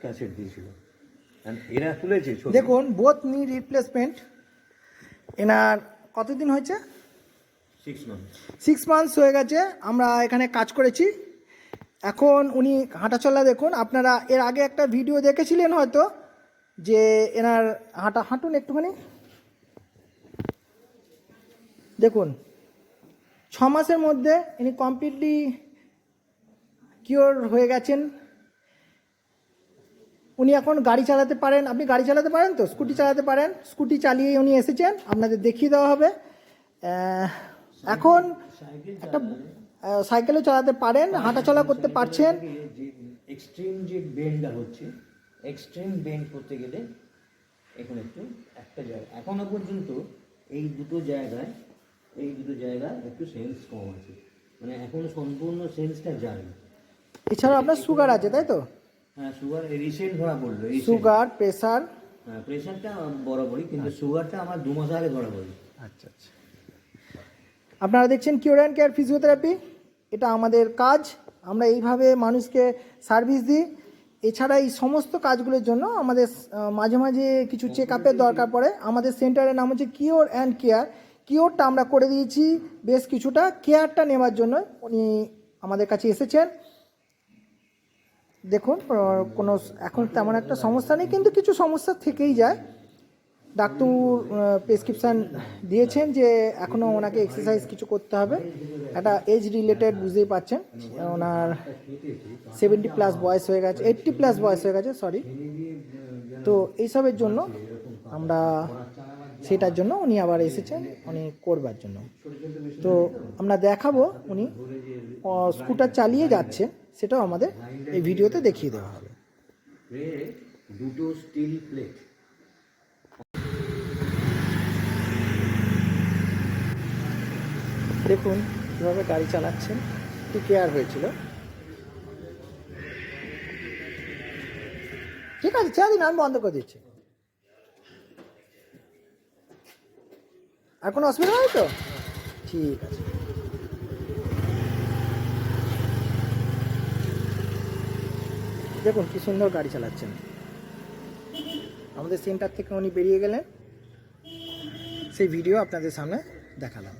Cassette দিয়েছিল এরা তুলেছে। দেখুন বোথ নি রিপ্লেসমেন্ট এনার কতদিন হয়েছে? 6 মান্থস হয়ে গেছে। আমরা এখানে কাজ করেছি। এখন উনি হাঁটাচলা দেখুন, আপনারা এর আগে একটা ভিডিও দেখেছিলেন হয়তো, যে এনার হাঁটুন একটুখানি দেখুন। 6 মাসের মধ্যে ইনি কমপ্লিটলি কিওর হয়ে গেছেন। উনি এখন গাড়ি চালাতে পারেন। আপনি গাড়ি চালাতে পারেন তো? স্কুটি চালাতে পারেন। স্কুটি চালিয়ে উনি এসেছেন, আপনাদের দেখিয়ে দেওয়া হবে। এখন একটা সাইকেলও চালাতে পারেন, হাঁটাচলা করতে পারছেন। এক্সট্রিম যে বেন্ডটা হচ্ছে, এক্সট্রিম বেন্ড করতে গেলে এখন একটু একটা জায়গা এখনো পর্যন্ত এই দুটো জায়গায় একটু সেন্স কম আছে, মানে এখনো সম্পূর্ণ সেন্সটা যায়নি। এছাড়া আপনার সুগার আছে, তাই তো? হ্যাঁ, সুগার রিসেন্ট ধরা পড়লো। Sugar, pressure? হ্যাঁ, প্রেসারটা বরাবরই, কিন্তু সুগারটা আমার 2 মাস আগে ধরা পড়লো। আচ্ছা আচ্ছা। আপনারা দেখছেন কিওর অ্যান্ড কেয়ার ফিজিওথেরাপি। এটা আমাদের কাজ, আমরা এইভাবে মানুষকে সার্ভিস দিই। এছাড়া এই সমস্ত কাজগুলোর জন্য আমাদের মাঝে মাঝে কিছু চেক আপের দরকার পড়ে। আমাদের সেন্টারের নাম হচ্ছে কিওর অ্যান্ড কেয়ার। কিওরটা আমরা করে দিয়েছি বেশ কিছুটা, কেয়ারটা নেওয়ার জন্য উনি আমাদের কাছে এসেছেন। দেখুন কোনো এখন তেমন একটা সমস্যা নেই, কিন্তু কিছু সমস্যা থেকেই যায়। ডাক্তার প্রেসক্রিপশান দিয়েছেন যে এখনও ওনাকে এক্সারসাইজ কিছু করতে হবে। একটা এজ রিলেটেড, বুঝতেই পারছেন, ওনার 70+ বয়স হয়ে গেছে, 80+ বয়স হয়ে গেছে, সরি। তো এইসবের জন্য আমরা, সেটার জন্য উনি আবার এসেছেন উনি করবার জন্য। তো আমরা দেখাবো উনি স্কুটার চালিয়ে যাচ্ছেন, সেটাও আমাদের এই ভিডিওতে দেখিয়ে দেওয়া হবে। দুটো স্টিল প্লেট দেখুন কীভাবে গাড়ি চালাচ্ছেন, একটু কেয়ার হয়েছিল। ঠিক আছে, ছেড়ে দিন, আমি বন্ধ করে দিচ্ছি। আর কোনো অসুবিধা নেই তো? ঠিক আছে। দেখুন কি সুন্দর গাড়ি চালাচ্ছেন। আমাদের সেন্টার থেকে উনি বেরিয়ে গেলেন, সেই ভিডিও আপনাদের সামনে দেখালাম।